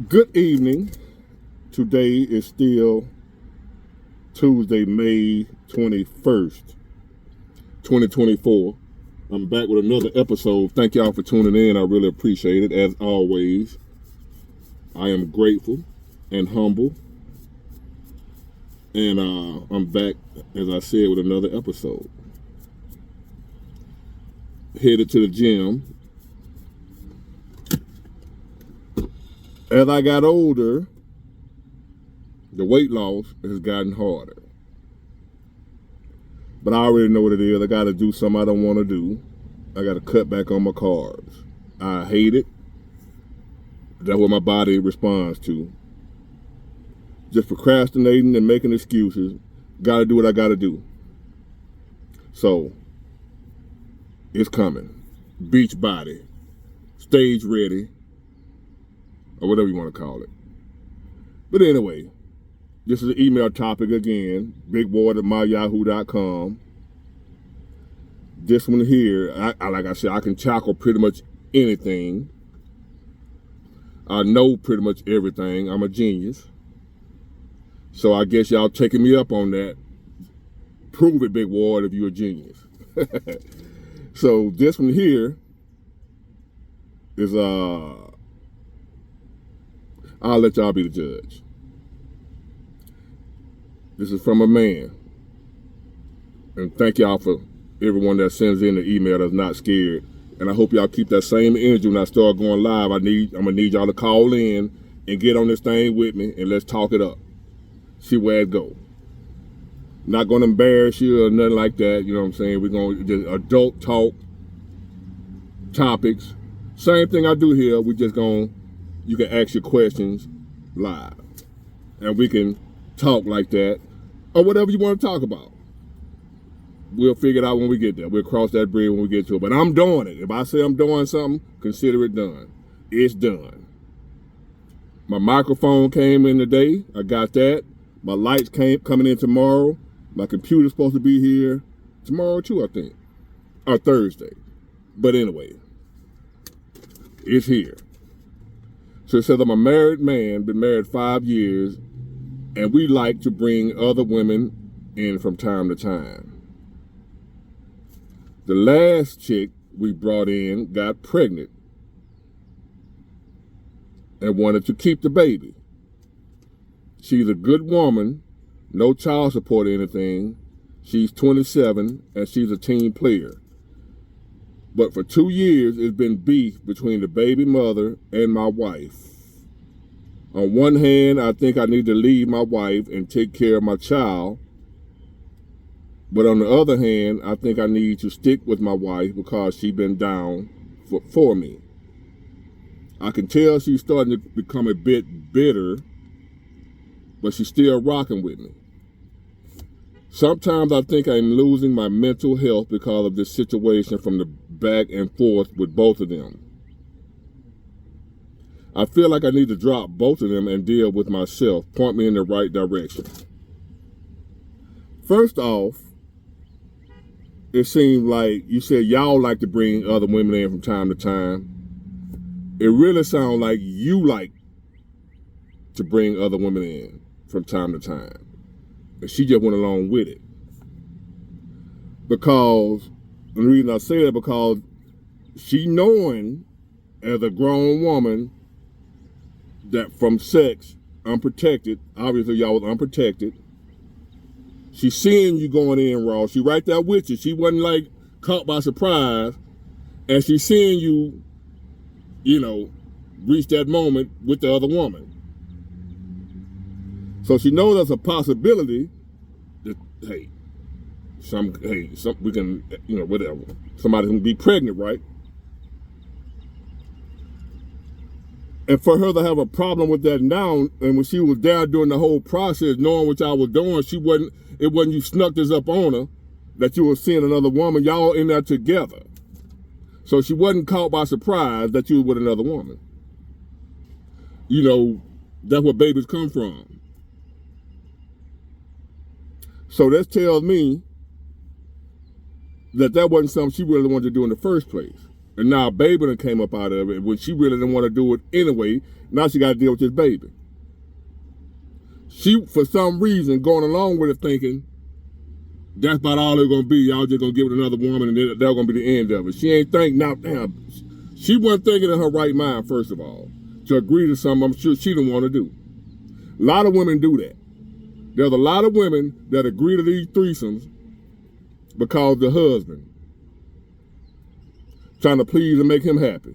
Good evening. Today is still Tuesday, May 21st, 2024. I'm back with another episode. Thank y'all for tuning in. I really appreciate it. As always, I am grateful and humble. And I'm back, as I said, with another episode. Headed to the gym. As I got older, the weight loss has gotten harder. But I already know what it is. I got to do something I don't want to do. I got to cut back on my carbs. I hate it. That's what my body responds to. Just procrastinating and making excuses. Got to do what I got to do. So, it's coming. Beach body. Stage ready. Or whatever you want to call it. But anyway, this is an email topic again. bigboy@myyahoo.com. This one here, like I said, I can tackle pretty much anything. I know pretty much everything. I'm a genius. So I guess y'all taking me up on that. Prove it, Big Ward, if you're a genius. So this one here is I'll let y'all be the judge. This is from a man. And thank y'all for everyone that sends in the email that's not scared. And I hope y'all keep that same energy when I start going live. I'm gonna need y'all to call in and get on this thing with me and let's talk it up. See where it go. Not gonna embarrass you or nothing like that. You know what I'm saying? We're gonna just adult talk topics. Same thing I do here. We just you can ask your questions live. And we can talk like that. Or whatever you want to talk about. We'll figure it out when we get there. We'll cross that bridge when we get to it. But I'm doing it. If I say I'm doing something, consider it done. It's done. My microphone came in today. I got that. My lights coming in tomorrow. My computer's supposed to be here tomorrow too, I think. Or Thursday. But anyway, it's here. So it says I'm a married man, been married 5 years, and we like to bring other women in from time to time. The last chick we brought in got pregnant and wanted to keep the baby. She's a good woman, no child support or anything. She's 27 and she's a team player. But for 2 years, it's been beef between the baby mother and my wife. On one hand, I think I need to leave my wife and take care of my child. But on the other hand, I think I need to stick with my wife because she's been down for me. I can tell she's starting to become a bit bitter, but she's still rocking with me. Sometimes I think I'm losing my mental health because of this situation from the back and forth with both of them. I feel like I need to drop both of them and deal with myself. Point me in the right direction. First off, it seems like you said y'all like to bring other women in from time to time. It really sounds like you like to bring other women in from time to time. And she just went along with it. Because, the reason I say that because she knowing as a grown woman that from sex, unprotected, obviously y'all was unprotected. She's seeing you going in raw. She right there with you. She wasn't like caught by surprise. And she's seeing you, reach that moment with the other woman. So she knows there's a possibility that, we can, whatever. Somebody can be pregnant, right? And for her to have a problem with that now, and when she was there during the whole process, knowing what y'all was doing, it wasn't you snuck this up on her, that you were seeing another woman, y'all in there together. So she wasn't caught by surprise that you were with another woman. That's where babies come from. So that tells me that wasn't something she really wanted to do in the first place. And now a baby done came up out of it. When she really didn't want to do it anyway, now she got to deal with this baby. She, for some reason, going along with it thinking, that's about all it's going to be. Y'all just going to give it another woman and then that's going to be the end of it. She ain't think, now, damn, she wasn't thinking in her right mind, first of all, to agree to something I'm sure she didn't want to do. A lot of women do that. There's a lot of women that agree to these threesomes because the husband trying to please and make him happy.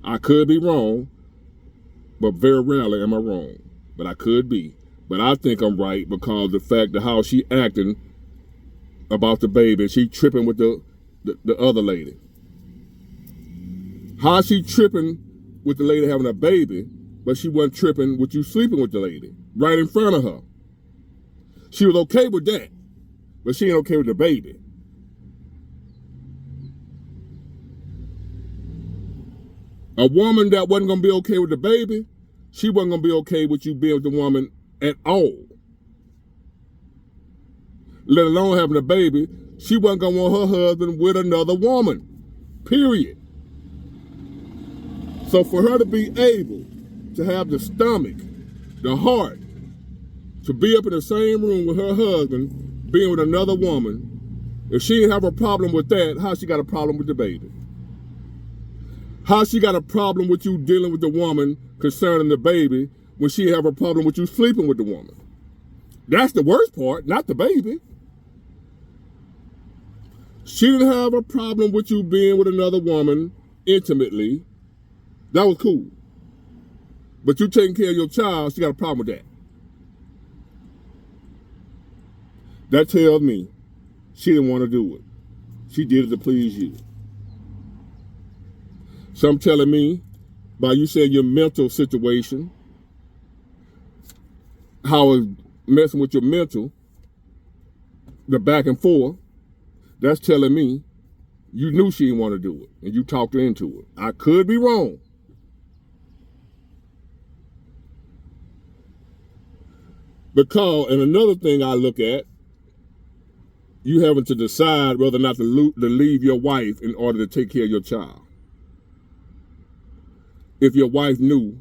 I could be wrong, but very rarely am I wrong. But I could be. But I think I'm right because the fact of how she acting about the baby, she tripping with the other lady. How she tripping with the lady having a baby, but she wasn't tripping with you sleeping with the lady right in front of her. She was okay with that, but she ain't okay with the baby. A woman that wasn't going to be okay with the baby, she wasn't going to be okay with you being with the woman at all. Let alone having a baby, she wasn't going to want her husband with another woman, period. So for her to be able to have the stomach, the heart, to be up in the same room with her husband, being with another woman, if she didn't have a problem with that, how she got a problem with the baby? How she got a problem with you dealing with the woman concerning the baby when she have a problem with you sleeping with the woman? That's the worst part, not the baby. She didn't have a problem with you being with another woman intimately. That was cool. But you taking care of your child, she got a problem with that. That tells me she didn't want to do it. She did it to please you. Some telling me, by you saying your mental situation, how it's messing with your mental, the back and forth, that's telling me you knew she didn't want to do it and you talked her into it. I could be wrong. Because, and another thing I look at, you having to decide whether or not to leave your wife in order to take care of your child. If your wife knew,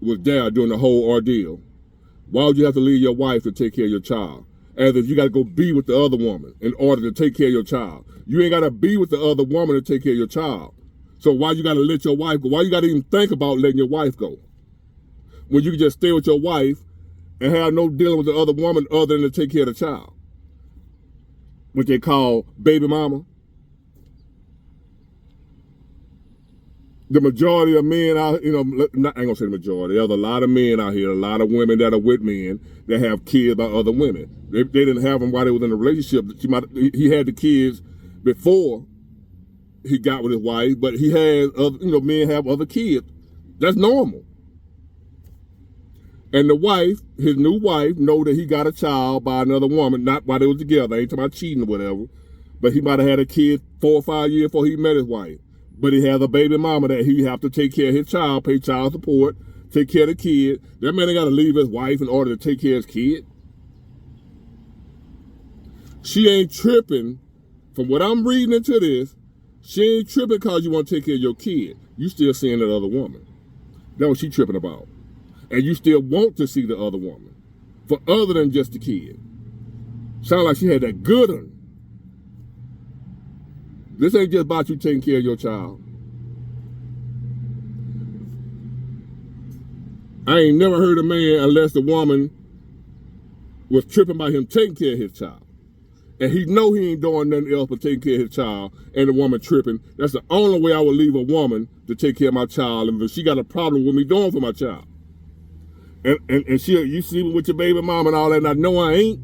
was there during the whole ordeal, why would you have to leave your wife to take care of your child? As if you got to go be with the other woman in order to take care of your child. You ain't got to be with the other woman to take care of your child. So why you got to let your wife go? Why you got to even think about letting your wife go? When you can just stay with your wife and have no dealing with the other woman other than to take care of the child. What they call baby mama. The majority of men out, I ain't gonna say the majority. There's a lot of men out here, a lot of women that are with men that have kids by other women. They didn't have them while they was in a relationship. He had the kids before he got with his wife, but he has other, men have other kids. That's normal. And the wife, his new wife, know that he got a child by another woman, not while they was together. I ain't talking about cheating or whatever, but he might have had a kid 4 or 5 years before he met his wife. But he has a baby mama that he have to take care of his child, pay child support, take care of the kid. That man ain't got to leave his wife in order to take care of his kid. She ain't tripping. From what I'm reading into this, she ain't tripping because you want to take care of your kid. You still seeing that other woman. That's what she tripping about. And you still want to see the other woman for other than just the kid. Sound like she had that good one. This ain't just about you taking care of your child. I ain't never heard a man unless the woman was tripping by him taking care of his child. And he know he ain't doing nothing else but taking care of his child and the woman tripping. That's the only way I would leave a woman to take care of my child. And if she got a problem with me doing for my child. And she, you sleeping with your baby mom and all that, and I know I ain't.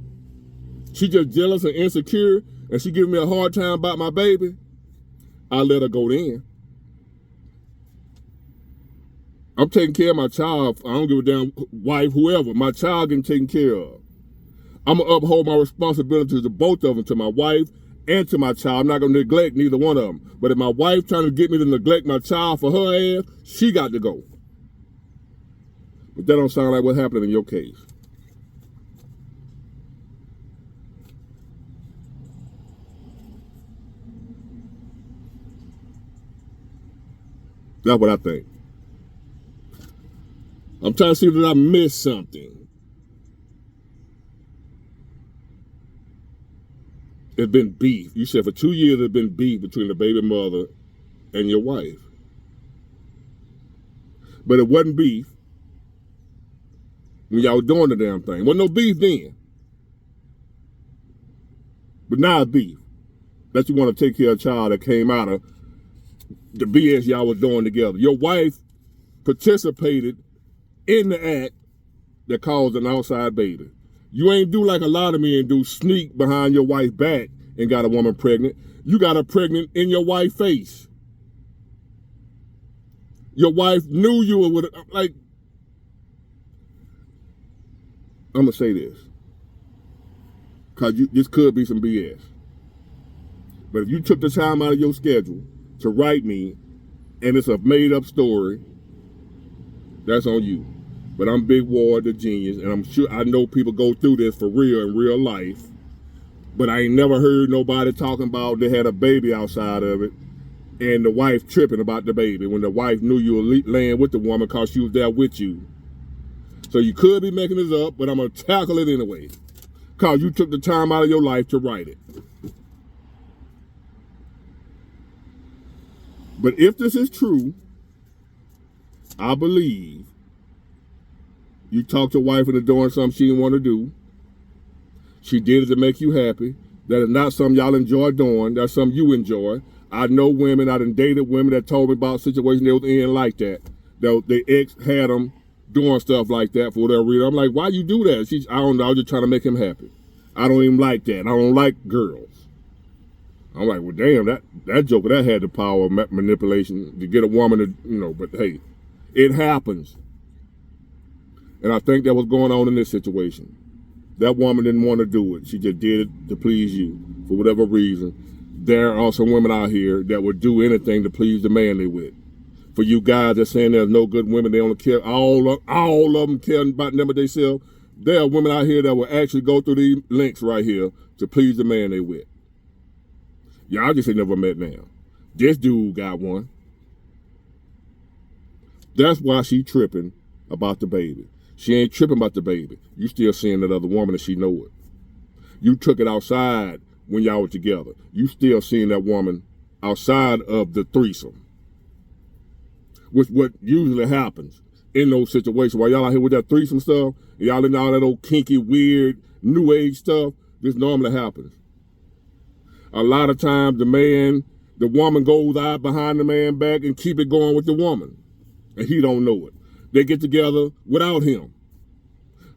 She just jealous and insecure, and she giving me a hard time about my baby. I let her go then. I'm taking care of my child. I don't give a damn wife, whoever. My child getting taken care of. I'm going to uphold my responsibility to both of them, to my wife and to my child. I'm not going to neglect neither one of them. But if my wife trying to get me to neglect my child for her ass, she got to go. But that don't sound like what happened in your case. That's what I think. I'm trying to see that I missed something. It's been beef. You said for 2 years there's been beef between the baby mother and your wife. But it wasn't beef when y'all was doing the damn thing. Wasn't no beef then. But now it's beef. That you want to take care of a child that came out of the BS y'all was doing together. Your wife participated in the act that caused an outside baby. You ain't do like a lot of men do, sneak behind your wife's back and got a woman pregnant. You got her pregnant in your wife's face. Your wife knew you were with, like, I'm going to say this, because this could be some BS. But if you took the time out of your schedule to write me, and it's a made-up story, that's on you. But I'm Big Ward, the genius, and I'm sure I know people go through this for real in real life. But I ain't never heard nobody talking about they had a baby outside of it, and the wife tripping about the baby when the wife knew you were laying with the woman because she was there with you. So you could be making this up, but I'm going to tackle it anyway, because you took the time out of your life to write it. But if this is true, I believe you talked your wife into doing something she didn't want to do. She did it to make you happy. That is not something y'all enjoy doing. That's something you enjoy. I know women, I done dated women that told me about situations they was in like that. Their ex had them doing stuff like that for whatever reason. I'm like, why you do that? I don't know, I was just trying to make him happy. I don't even like that. I don't like girls. I'm like, well, damn, that joker, that had the power of manipulation to get a woman to, but hey, it happens. And I think that was going on in this situation. That woman didn't want to do it. She just did it to please you for whatever reason. There are some women out here that would do anything to please the man they with. For you guys that saying there's no good women, they only care, all of them care about them but themselves. There are women out here that will actually go through these links right here to please the man they with. Y'all just ain't never met now. This dude got one. That's why she tripping about the baby. She ain't tripping about the baby. You still seeing that other woman and she know it. You took it outside when y'all were together. You still seeing that woman outside of the threesome. Which what usually happens in those situations. While y'all out here with that threesome stuff, y'all in all that old kinky, weird, new age stuff, this normally happens. A lot of times the woman goes out behind the man back and keep it going with the woman. And he don't know it. They get together without him.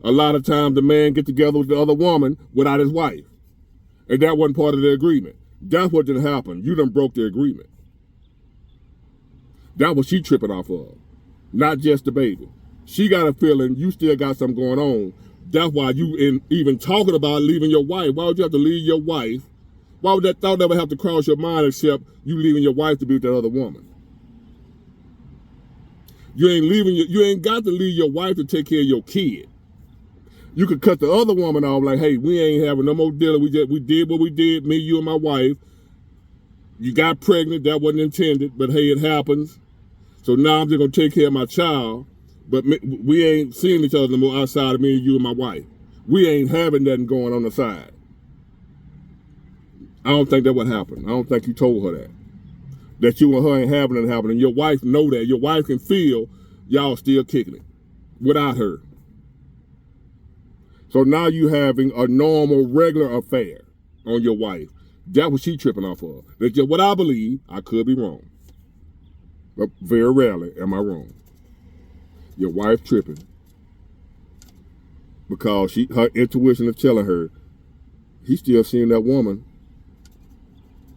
A lot of times the man get together with the other woman without his wife. And that wasn't part of the agreement. That's what didn't happen. You done broke the agreement. That's what she tripping off of. Not just the baby. She got a feeling you still got something going on. That's why you even talking about leaving your wife. Why would you have to leave your wife? Why would that thought ever have to cross your mind except you leaving your wife to be with that other woman? You ain't got to leave your wife to take care of your kid. You could cut the other woman off like, hey, we ain't having no more dealing. We did what we did, me, you, and my wife. You got pregnant, that wasn't intended, but hey, it happens. So now I'm just gonna take care of my child, but we ain't seeing each other no more outside of me and you and my wife. We ain't having nothing going on the side. I don't think that would happen. I don't think you told her that. That you and her ain't having it happening. Your wife know that. Your wife can feel y'all still kicking it without her. So now you having a normal, regular affair on your wife. That's what she tripping off of. That's just what I believe. I could be wrong. But very rarely am I wrong. Your wife tripping because her intuition is telling her he's still seeing that woman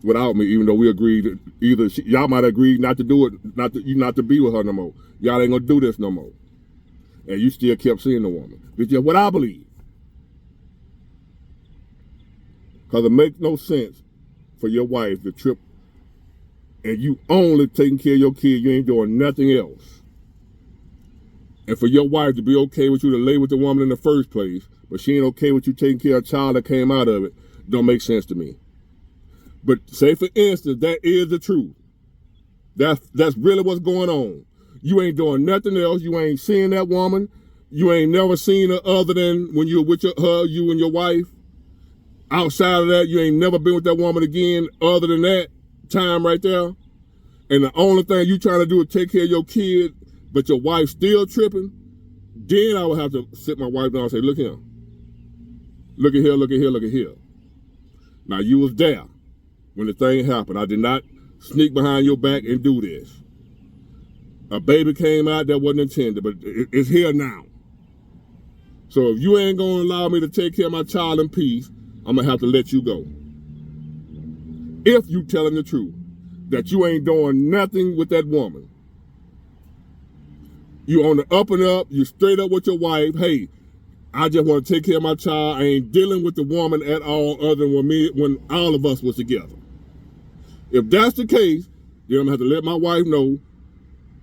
without me, even though we agreed y'all might agree not to do it, not to be with her no more. Y'all ain't gonna do this no more. And you still kept seeing the woman. That's just what I believe. Because it makes no sense for your wife to trip and you only taking care of your kid, you ain't doing nothing else. And for your wife to be okay with you to lay with the woman in the first place, but she ain't okay with you taking care of a child that came out of it, don't make sense to me. But say for instance, that is the truth. That's really what's going on. You ain't doing nothing else. You ain't seeing that woman. You ain't never seen her other than when you're with you and your wife. Outside of that, you ain't never been with that woman again other than that time right there. And the only thing you trying to do is take care of your kid, but your wife still tripping. Then I would have to sit my wife down and say, look here. Look at here, look at here, look at here. Now, you was there when the thing happened. I did not sneak behind your back and do this. A baby came out that wasn't intended, but it's here now. So if you ain't going to allow me to take care of my child in peace, I'm going to have to let you go. If you telling the truth, that you ain't doing nothing with that woman. You on the up and up, you straight up with your wife. Hey, I just want to take care of my child. I ain't dealing with the woman at all other than when all of us was together. If that's the case, then I'm going to have to let my wife know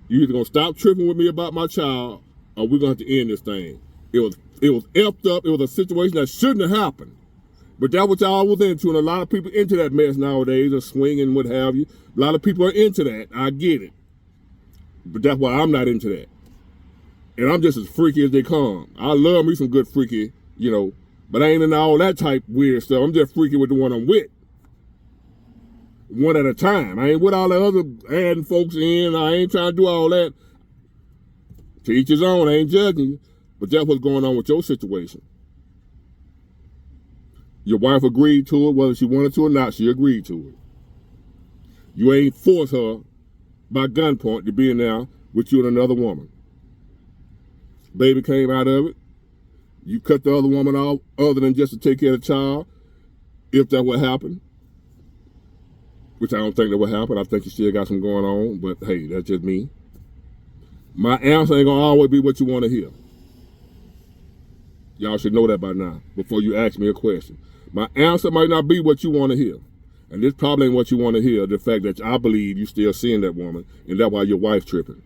you either going to stop tripping with me about my child or we're going to have to end this thing. It was effed up. It was a situation that shouldn't have happened. But that's what y'all was into, and a lot of people into that mess nowadays, or swinging, what have you. A lot of people are into that. I get it. But that's why I'm not into that. And I'm just as freaky as they come. I love me some good freaky, but I ain't into all that type weird stuff. I'm just freaky with the one I'm with. One at a time. I ain't with all the other adding folks in. I ain't trying to do all that. To each his own. I ain't judging you. But that's what's going on with your situation. Your wife agreed to it, whether she wanted to or not, she agreed to it. You ain't forced her by gunpoint to be in there with you and another woman. Baby came out of it. You cut the other woman off other than just to take care of the child, if that would happen. Which I don't think that would happen. I think you still got some going on, but hey, that's just me. My answer ain't gonna always be what you want to hear. Y'all should know that by now, before you ask me a question. My answer might not be what you want to hear. And this probably ain't what you want to hear, the fact that I believe you still seeing that woman, and that's why your wife tripping.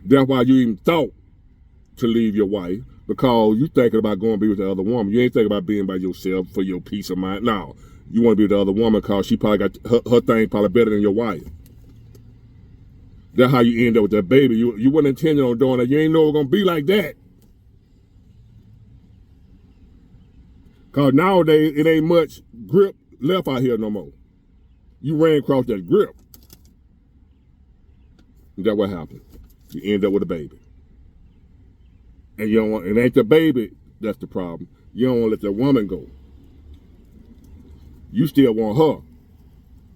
That's why you even thought to leave your wife, because you thinking about going to be with the other woman. You ain't thinking about being by yourself for your peace of mind. No, you want to be with the other woman because she probably got her thing probably better than your wife. That's how you end up with that baby. You weren't intending on doing that. You ain't know it was going to be like that. Because nowadays, it ain't much grip left out here no more. You ran across that grip. And that's what happened. You end up with a baby. And you don't want, it ain't the baby that's the problem. You don't want to let that woman go. You still want her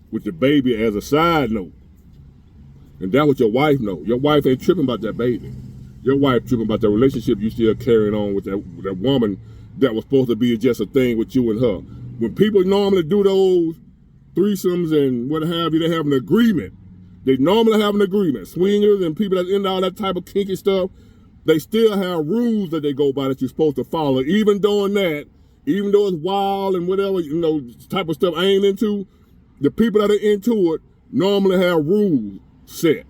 with the baby as a side note. And that's what your wife knows. Your wife ain't tripping about that baby. Your wife tripping about the relationship you still carrying on with that woman that was supposed to be just a thing with you and her. When people normally do those threesomes and what have you, they have an agreement. They normally have an agreement. Swingers and people that's into all that type of kinky stuff, they still have rules that they go by that you're supposed to follow. Even doing that, even though it's wild and whatever, type of stuff I ain't into, the people that are into it normally have rules set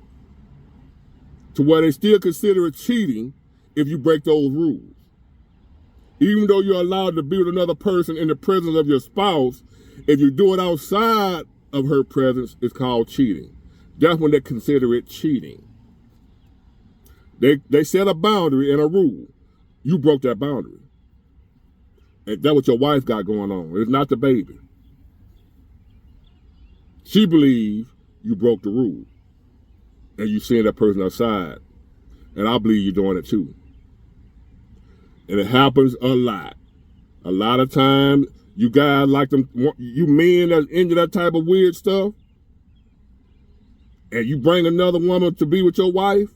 to where they still consider it cheating if you break those rules. Even though you're allowed to be with another person in the presence of your spouse, if you do it outside of her presence, it's called cheating. That's when they consider it cheating. They set a boundary and a rule. You broke that boundary. And that's what your wife got going on. It's not the baby. She believes you broke the rule. And you seeing that person outside. And I believe you're doing it too. And it happens a lot. A lot of times, you guys like them, you men that's into that type of weird stuff, and you bring another woman to be with your wife,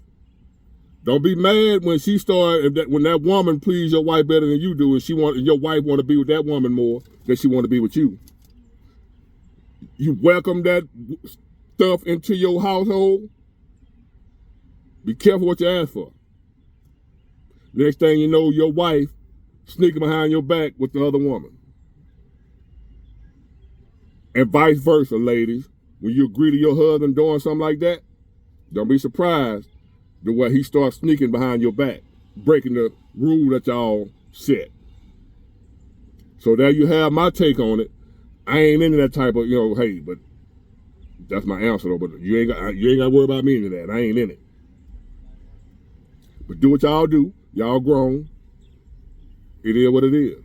don't be mad when when that woman please your wife better than you do, and your wife want to be with that woman more than she want to be with you. You welcome that stuff into your household. Be careful what you ask for. Next thing you know, your wife sneaking behind your back with the other woman. And vice versa, ladies. When you agree to your husband doing something like that, don't be surprised the way he starts sneaking behind your back, breaking the rule that y'all set. So there you have my take on it. I ain't into that type of, hey, but That's my answer though. But you ain't got to worry about me into that. I ain't in it. But do what y'all do. Y'all grown. It is what it is.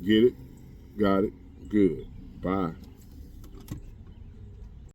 Get it? Got it? Good. Bye.